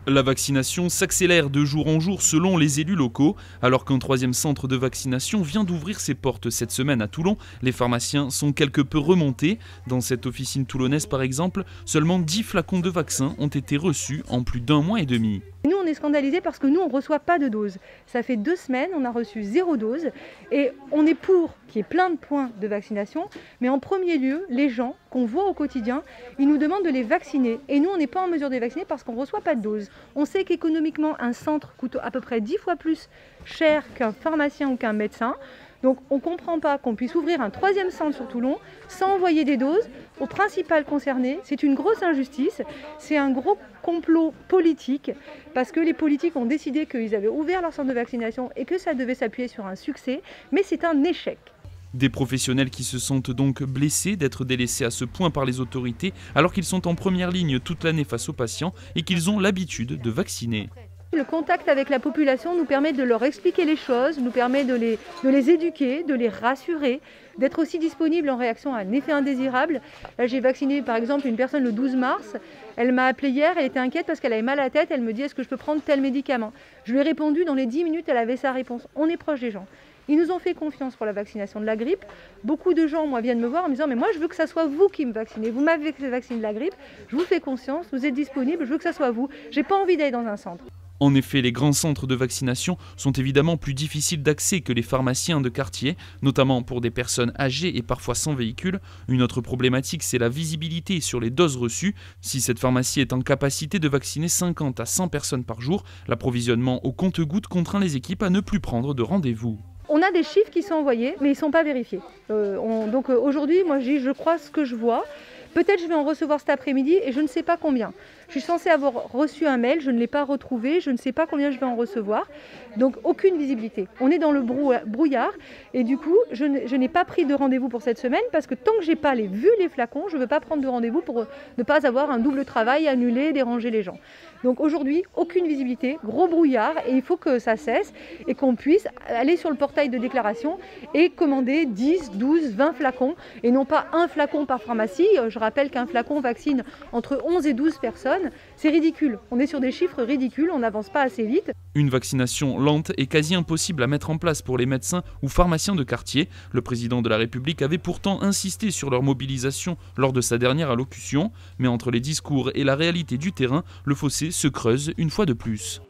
La vaccination s'accélère de jour en jour selon les élus locaux. Alors qu'un troisième centre de vaccination vient d'ouvrir ses portes cette semaine à Toulon, les pharmaciens sont quelque peu remontés. Dans cette officine toulonnaise par exemple, seulement 10 flacons de vaccins ont été reçus en plus d'un mois et demi. Nous, on est scandalisés parce que nous, on ne reçoit pas de doses. Ça fait 2 semaines, on a reçu 0 dose et on est pour qu'il y ait plein de points de vaccination. Mais en premier lieu, les gens qu'on voit au quotidien, ils nous demandent de les vacciner. Et nous, on n'est pas en mesure de les vacciner parce qu'on ne reçoit pas de dose. On sait qu'économiquement, un centre coûte à peu près 10 fois plus cher qu'un pharmacien ou qu'un médecin. Donc on ne comprend pas qu'on puisse ouvrir un troisième centre sur Toulon sans envoyer des doses aux principales concernées. C'est une grosse injustice, c'est un gros complot politique parce que les politiques ont décidé qu'ils avaient ouvert leur centre de vaccination et que ça devait s'appuyer sur un succès, mais c'est un échec. Des professionnels qui se sentent donc blessés d'être délaissés à ce point par les autorités alors qu'ils sont en première ligne toute l'année face aux patients et qu'ils ont l'habitude de vacciner. Le contact avec la population nous permet de leur expliquer les choses, nous permet de les éduquer, de les rassurer, d'être aussi disponible en réaction à un effet indésirable. Là, j'ai vacciné par exemple une personne le 12 mars, elle m'a appelé hier, elle était inquiète parce qu'elle avait mal à la tête, elle me dit est-ce que je peux prendre tel médicament? Je lui ai répondu, dans les 10 minutes elle avait sa réponse. On est proche des gens. Ils nous ont fait confiance pour la vaccination de la grippe. Beaucoup de gens viennent me voir en me disant mais moi je veux que ça soit vous qui me vaccinez. Vous m'avez vacciné de la grippe, je vous fais confiance, vous êtes disponible, je veux que ça soit vous. J'ai pas envie d'aller dans un centre. En effet, les grands centres de vaccination sont évidemment plus difficiles d'accès que les pharmaciens de quartier, notamment pour des personnes âgées et parfois sans véhicule. Une autre problématique, c'est la visibilité sur les doses reçues. Si cette pharmacie est en capacité de vacciner 50 à 100 personnes par jour, l'approvisionnement au compte-gouttes contraint les équipes à ne plus prendre de rendez-vous. On a des chiffres qui sont envoyés, mais ils ne sont pas vérifiés. Donc aujourd'hui, moi je crois ce que je vois. Peut-être je vais en recevoir cet après-midi et je ne sais pas combien. Je suis censée avoir reçu un mail, je ne l'ai pas retrouvé, je ne sais pas combien je vais en recevoir. Donc aucune visibilité. On est dans le brouillard et du coup je n'ai pas pris de rendez-vous pour cette semaine parce que tant que je n'ai pas vu les flacons, je ne veux pas prendre de rendez-vous pour ne pas avoir un double travail, annuler, déranger les gens. Donc aujourd'hui, aucune visibilité, gros brouillard et il faut que ça cesse et qu'on puisse aller sur le portail de déclaration et commander 10, 12, 20 flacons et non pas un flacon par pharmacie. Je rappelle qu'un flacon vaccine entre 11 et 12 personnes. C'est ridicule. On est sur des chiffres ridicules, on n'avance pas assez vite. Une vaccination lente et quasi impossible à mettre en place pour les médecins ou pharmaciens de quartier. Le président de la République avait pourtant insisté sur leur mobilisation lors de sa dernière allocution. Mais entre les discours et la réalité du terrain, le fossé se creuse une fois de plus.